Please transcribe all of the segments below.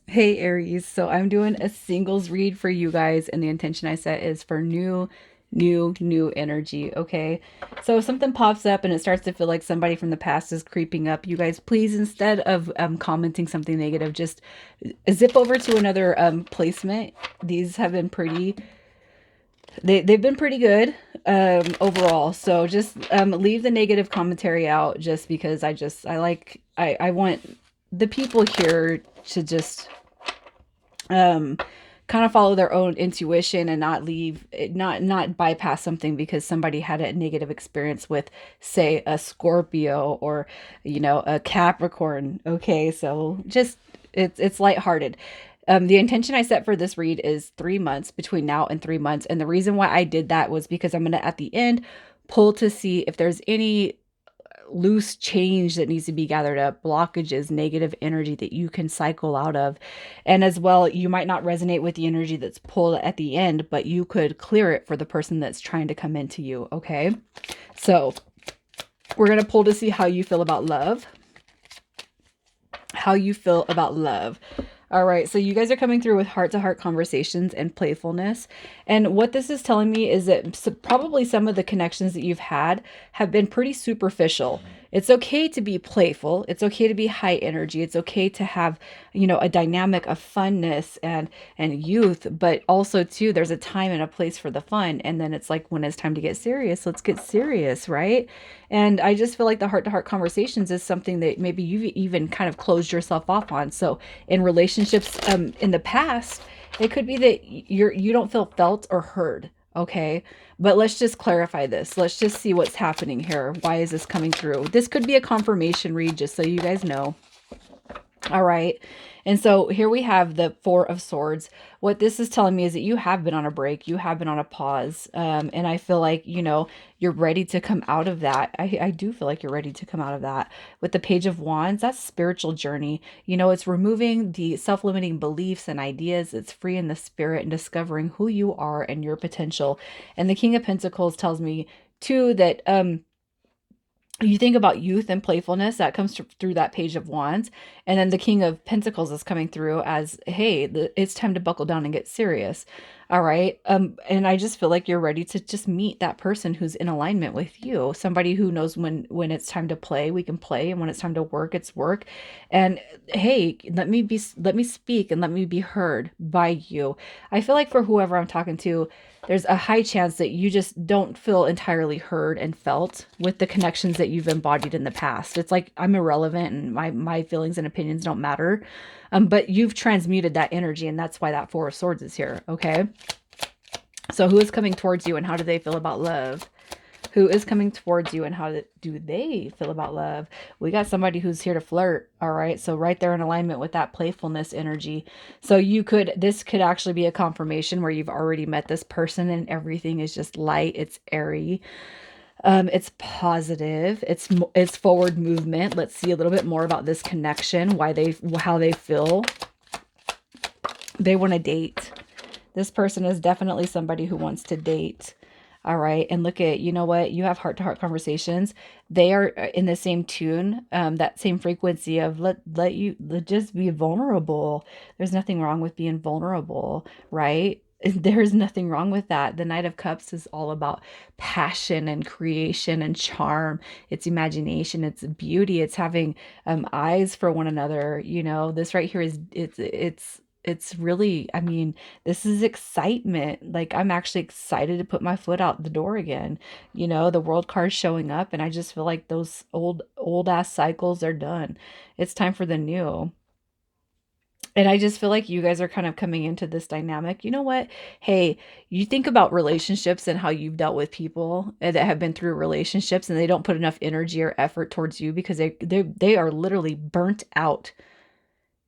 Hey Aries, so I'm doing a singles read for you guys, and the intention I set is for new energy. Okay, so if something pops up and it starts to feel like somebody from the past is creeping up, you guys, please, instead of commenting something negative, just zip over to another placement. These have been they've been pretty good overall. So just leave the negative commentary out, just because I want the people here to just um kind of follow their own intuition and not leave not bypass something because somebody had a negative experience with, say, a Scorpio or a Capricorn. Okay, so just it's lighthearted. The intention I set for this read is 3 months, between now and 3 months, and the reason why I did that was because I'm gonna, at the end, pull to see if there's any loose change that needs to be gathered up, blockages, negative energy that you can cycle out of. And as well, you might not resonate with the energy that's pulled at the end, but you could clear it for the person that's trying to come into you. Okay. So we're going to pull to see how you feel about love. How you feel about love. All right, so you guys are coming through with heart to heart conversations and playfulness. And what this is telling me is that probably some of the connections that you've had have been pretty superficial. It's okay to be playful. It's okay to be high energy. It's okay to have, a dynamic of funness and youth, but also too there's a time and a place for the fun. And then it's like, when it's time to get serious, let's get serious, right? And I just feel like the heart to heart conversations is something that maybe you've even kind of closed yourself off on. So in relationships in the past, it could be that you don't feel felt or heard. Okay, but let's just clarify this. Let's just see what's happening here. Why is this coming through? This could be a confirmation read, just so you guys know. All right. And so here we have the Four of Swords. What this is telling me is that you have been on a break, you have been on a pause. And I feel like, you're ready to come out of that. I do feel like you're ready to come out of that. With the Page of Wands, that's spiritual journey. It's removing the self limiting beliefs and ideas. It's freeing the spirit and discovering who you are and your potential. And the King of Pentacles tells me, too, that you think about youth and playfulness that comes through that Page of Wands, and then the King of Pentacles is coming through as, hey, it's time to buckle down and get serious. All right. And I just feel like you're ready to just meet that person who's in alignment with you, somebody who knows when it's time to play, we can play, and when it's time to work, it's work. And hey, let me speak and let me be heard by you. I feel like for whoever I'm talking to, there's a high chance that you just don't feel entirely heard and felt with the connections that you've embodied in the past. It's like, I'm irrelevant and my feelings and opinions don't matter. But you've transmuted that energy, and that's why that Four of Swords is here. Okay. So who is coming towards you, and how do they feel about love? Who is coming towards you, and how do they feel about love? We got somebody who's here to flirt. All right. So right there in alignment with that playfulness energy. So this could actually be a confirmation where you've already met this person and everything is just light. It's airy. It's positive. It's forward movement. Let's see a little bit more about this connection, how they feel. They want to date. This person is definitely somebody who wants to date. All right. And look at, you know what? You have heart to heart conversations. They are in the same tune, that same frequency of let just be vulnerable. There's nothing wrong with being vulnerable, right? There's nothing wrong with that. The Knight of Cups is all about passion and creation and charm. It's imagination, it's beauty, it's having eyes for one another. This right here is it's really, I mean, this is excitement. Like, I'm actually excited to put my foot out the door again. The world card's showing up, and I just feel like those old ass cycles are done. It's time for the new. And I just feel like you guys are kind of coming into this dynamic. You know what? Hey, you think about relationships and how you've dealt with people that have been through relationships, and they don't put enough energy or effort towards you because they are literally burnt out.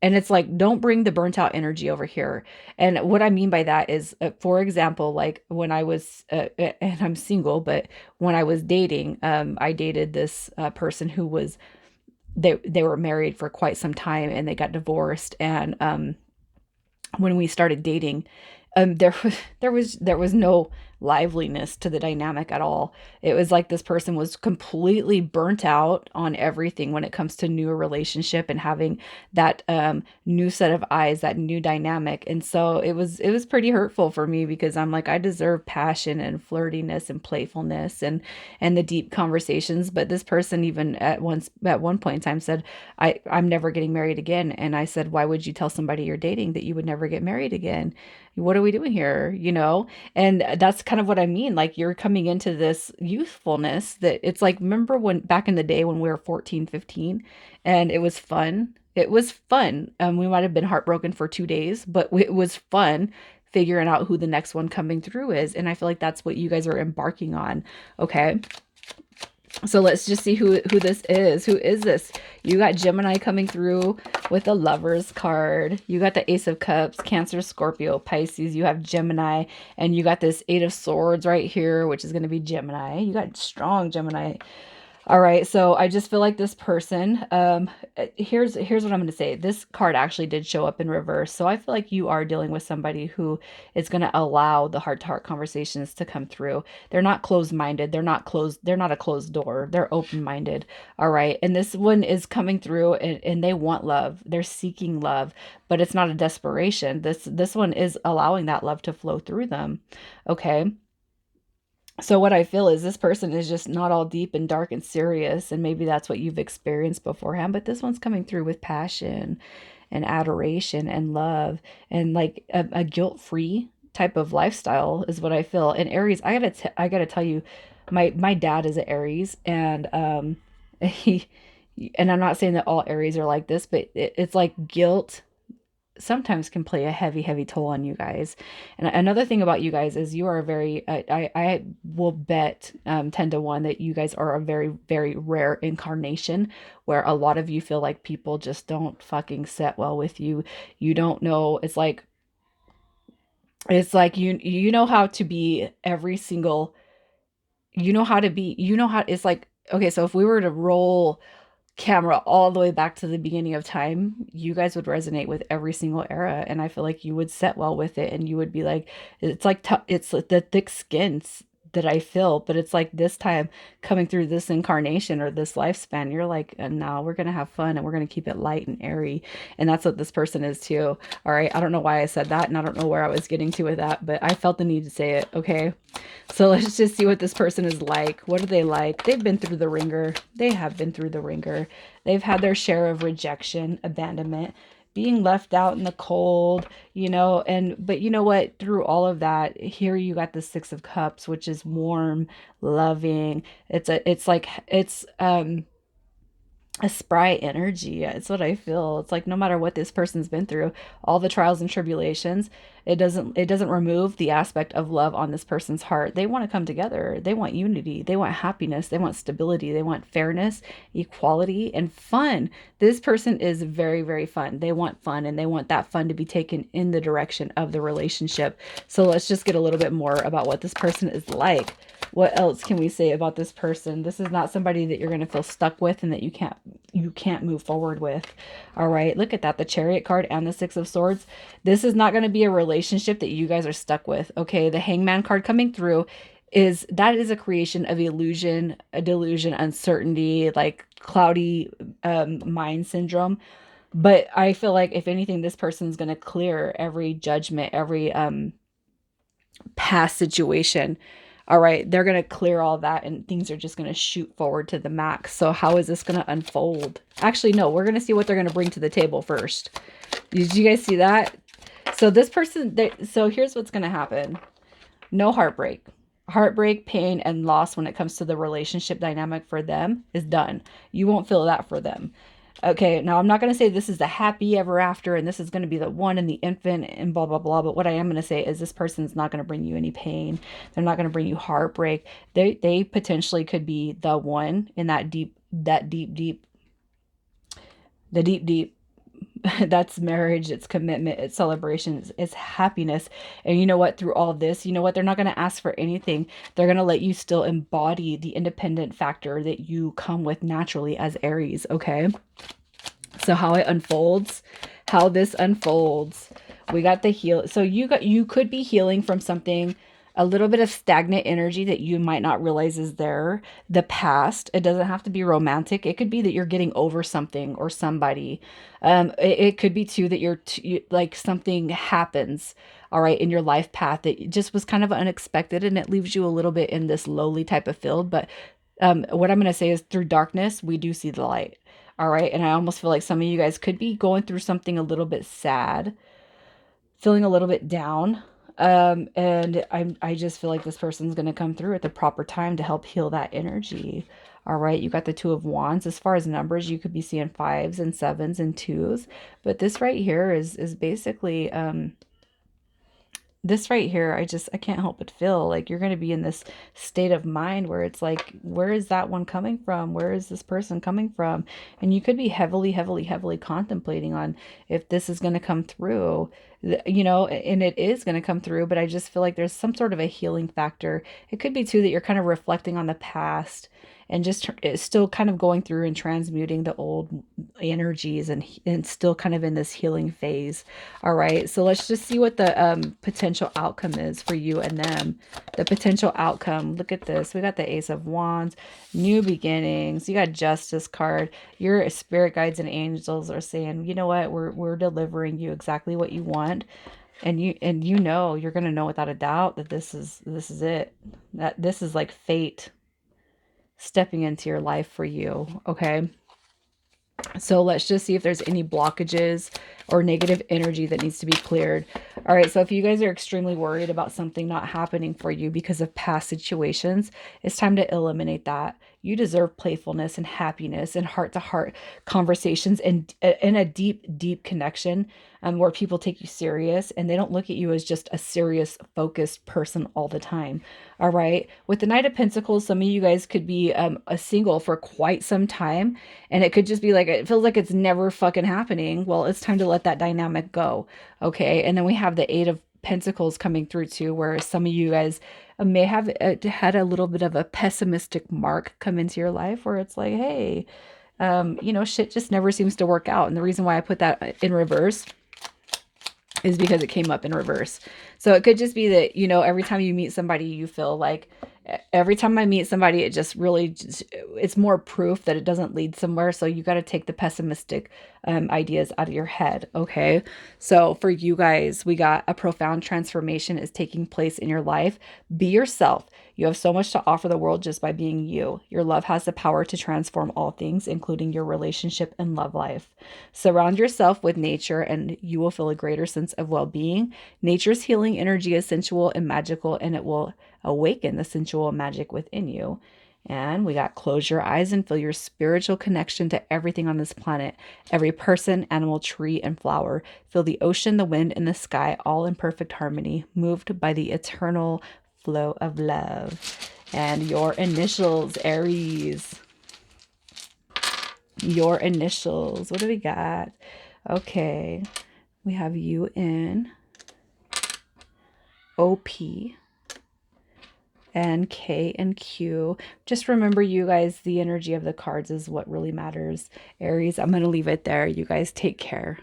And it's like, don't bring the burnt out energy over here. And what I mean by that is, for example, like when I was, and I'm single, but when I was dating, I dated this person who was, they were married for quite some time and they got divorced. And when we started dating, there was no liveliness to the dynamic at all. It was like this person was completely burnt out on everything when it comes to new relationship and having that new set of eyes, that new dynamic. And so it was pretty hurtful for me because I'm like, I deserve passion and flirtiness and playfulness and the deep conversations. But this person even at one point in time said, I'm never getting married again. And I said, why would you tell somebody you're dating that you would never get married again? What are we doing here? And that's kind of what I mean. Like, you're coming into this youthfulness that it's like, remember when back in the day when we were 14, 15, and it was fun? It was fun. We might have been heartbroken for 2 days, but it was fun figuring out who the next one coming through is. And I feel like that's what you guys are embarking on. Okay. So let's just see who this is. Who is this? You got Gemini coming through with the Lovers card. You got the Ace of Cups, Cancer, Scorpio, Pisces. You have Gemini, and you got this Eight of Swords right here, which is going to be Gemini. You got strong Gemini. All right, so I just feel like this person, here's what I'm going to say. This card actually did show up in reverse. So I feel like you are dealing with somebody who is going to allow the heart-to-heart conversations to come through. They're not closed-minded. They're not a closed door. They're open-minded. All right. And this one is coming through and they want love. They're seeking love, but it's not a desperation. This one is allowing that love to flow through them. Okay. So what I feel is this person is just not all deep and dark and serious, and maybe that's what you've experienced beforehand, but this one's coming through with passion and adoration and love and like a guilt-free type of lifestyle is what I feel. And Aries, I gotta tell you, my dad is an Aries, and he and I'm not saying that all Aries are like this, but it's like guilt sometimes can play a heavy toll on you guys. And another thing about you guys is you are a very I will bet 10 to 1 that you guys are a very rare incarnation where a lot of you feel like people just don't fucking set well with you. You don't know, it's like you know how to be every single, you know how, it's like, okay, so if we were to roll camera all the way back to the beginning of time, you guys would resonate with every single era, and I feel like you would set well with it, and you would be like, it's like it's like the thick skins that I feel, but it's like this time coming through this incarnation or this lifespan, you're like, no, we're gonna have fun and we're gonna keep it light and airy, and that's what this person is too. All right, I don't know why I said that, and I don't know where I was getting to with that, but I felt the need to say it. Okay. So let's just see what this person is like. What are they like? They've been through the ringer. They have been through the ringer. They've had their share of rejection, abandonment, being left out in the cold, but you know what? Through all of that, here you got the Six of Cups, which is warm, loving. It's a spry energy. It's what I feel. It's like no matter what this person's been through, all the trials and tribulations, it doesn't remove the aspect of love on this person's heart. They want to come together. They want unity. They want happiness. They want stability. They want fairness, equality, and fun. This person is very fun. They want fun, and they want that fun to be taken in the direction of the relationship. So let's just get a little bit more about what this person is like. What else can we say about this person? This is not somebody that you're going to feel stuck with and that you can't move forward with. All right, look at that, the Chariot card and the Six of Swords. This is not going to be a relationship that you guys are stuck with. Okay, the Hangman card coming through is a creation of illusion, a delusion, uncertainty, like cloudy mind syndrome. But I feel like if anything, this person's going to clear every judgment, every past situation. All right, they're going to clear all that and things are just going to shoot forward to the max. So how is this going to unfold? Actually, no, we're going to see what they're going to bring to the table first. Did you guys see that? So this person, so here's what's going to happen. No heartbreak. Heartbreak, pain, and loss when it comes to the relationship dynamic for them is done. You won't feel that for them. Okay, now I'm not going to say this is the happy ever after and this is going to be the one and the infant and blah, blah, blah. But what I am going to say is this person's not going to bring you any pain. They're not going to bring you heartbreak. They potentially could be the one in that deep, the deep, that's marriage, it's commitment, it's celebration, it's happiness. And you know what, through all this, you know what, they're not going to ask for anything. They're going to let you still embody the independent factor that you come with naturally as Aries. Okay, so how this unfolds, we got the heal. So you could be healing from something a little bit of stagnant energy that you might not realize is there. The past, it doesn't have to be romantic. It could be that you're getting over something or somebody. It could be too that like something happens, all right, in your life path that just was kind of unexpected, and it leaves you a little bit in this lowly type of field. But what I'm going to say is through darkness, we do see the light. All right. And I almost feel like some of you guys could be going through something a little bit sad, feeling a little bit down. And I just feel like this person's going to come through at the proper time to help heal that energy. All right, you got the Two of Wands. As far as numbers, you could be seeing fives and sevens and twos, but this right here is basically this right here, I can't help but feel like you're going to be in this state of mind where it's like, where is that one coming from? Where is this person coming from? And you could be heavily, heavily, heavily contemplating on if this is going to come through, you know, and it is going to come through, but I just feel like there's some sort of a healing factor. It could be too that you're kind of reflecting on the past and just still kind of going through and transmuting the old energies and still kind of in this healing phase. All right, so let's just see what the potential outcome is for you and them. The potential outcome, look at this. We got the Ace of Wands, new beginnings. You got Justice card. Your spirit guides and angels are saying, you know what, we're delivering you exactly what you want. And you know, you're going to know without a doubt that this is it. That this is like fate stepping into your life for you, okay? So let's just see if there's any blockages or negative energy that needs to be cleared. All right, so if you guys are extremely worried about something not happening for you because of past situations, it's time to eliminate that. You deserve playfulness and happiness and heart-to-heart conversations and in a deep, deep connection where people take you serious and they don't look at you as just a serious, focused person all the time. All right. With the Knight of Pentacles, some of you guys could be a single for quite some time. And it could just be like, it feels like it's never fucking happening. Well, it's time to let that dynamic go. Okay. And then we have the Eight of Pentacles coming through too, where some of you guys may have had a little bit of a pessimistic mark come into your life where it's like, hey, you know, shit just never seems to work out. And the reason why I put that in reverse is because it came up in reverse. So it could just be that, you know, every time you meet somebody, you feel like every time I meet somebody, it just really, it's more proof that it doesn't lead somewhere. So you got to take the pessimistic ideas out of your head. Okay. So for you guys, we got a profound transformation is taking place in your life. Be yourself. You have so much to offer the world just by being you. Your love has the power to transform all things, including your relationship and love life. Surround yourself with nature and you will feel a greater sense of well-being. Nature's healing energy is sensual and magical, and it will awaken the sensual magic within you. And we got close your eyes and feel your spiritual connection to everything on this planet, every person, animal, tree, and flower. Feel the ocean, the wind, and the sky all in perfect harmony, moved by the eternal flow of love. And your initials, Aries. Your initials. What do we got? Okay. We have UN, OP, and K and Q. Just remember, you guys, the energy of the cards is what really matters. Aries, I'm going to leave it there. You guys take care.